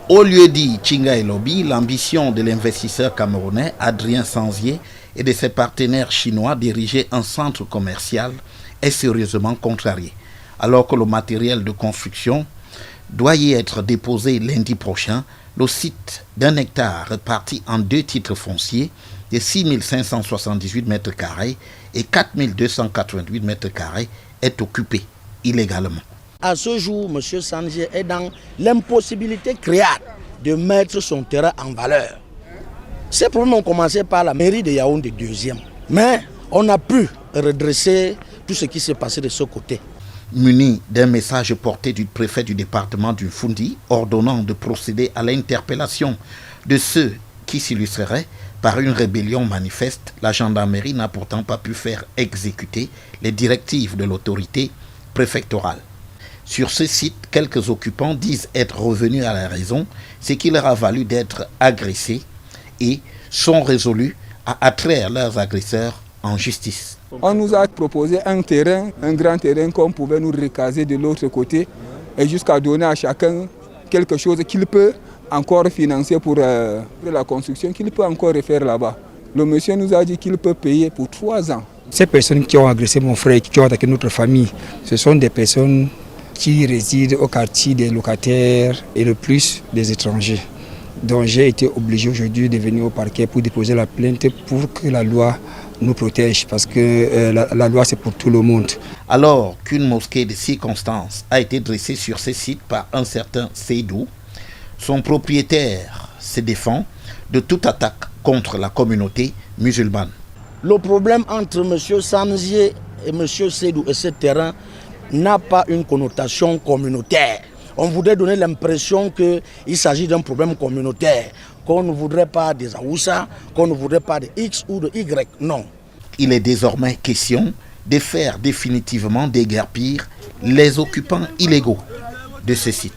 Au lieu-dit Chinga et Lobby, l'ambition de l'investisseur camerounais Adrien Sanzier et de ses partenaires chinois d'ériger un centre commercial est sérieusement contrariée. Alors que le matériel de construction doit y être déposé lundi prochain, le site d'1 hectare réparti en 2 titres fonciers de 6 578 mètres carrés et 4 288 mètres carrés est occupé illégalement. À ce jour, M. Sanzier est dans l'impossibilité créale de mettre son terrain en valeur. Ces problèmes ont commencé par la mairie de Yaoundé 2e. Mais on a pu redresser tout ce qui s'est passé de ce côté. Muni d'un message porté du préfet du département du Fundi, ordonnant de procéder à l'interpellation de ceux qui s'illustreraient par une rébellion manifeste, la gendarmerie n'a pourtant pas pu faire exécuter les directives de l'autorité préfectorale. Sur ce site, quelques occupants disent être revenus à la raison, ce qui leur a valu d'être agressés et sont résolus à attraire leurs agresseurs en justice. On nous a proposé un terrain, un grand terrain qu'on pouvait nous recaser de l'autre côté et jusqu'à donner à chacun quelque chose qu'il peut encore financer pour la construction, qu'il peut encore refaire là-bas. Le monsieur nous a dit qu'il peut payer pour 3 ans. Ces personnes qui ont agressé mon frère, qui ont attaqué notre famille, ce sont des personnes qui résident au quartier des locataires et le plus des étrangers. Donc j'ai été obligé aujourd'hui de venir au parquet pour déposer la plainte pour que la loi nous protège, parce que la loi c'est pour tout le monde. Alors qu'une mosquée de circonstance a été dressée sur ces sites par un certain Seydou, son propriétaire se défend de toute attaque contre la communauté musulmane. Le problème entre M. Sanzier et M. Seydou et ce terrain n'a pas une connotation communautaire. On voudrait donner l'impression qu'il s'agit d'un problème communautaire, qu'on ne voudrait pas des Aoussa, qu'on ne voudrait pas de X ou de Y. Non. Il est désormais question de faire définitivement déguerpir les occupants illégaux de ce site.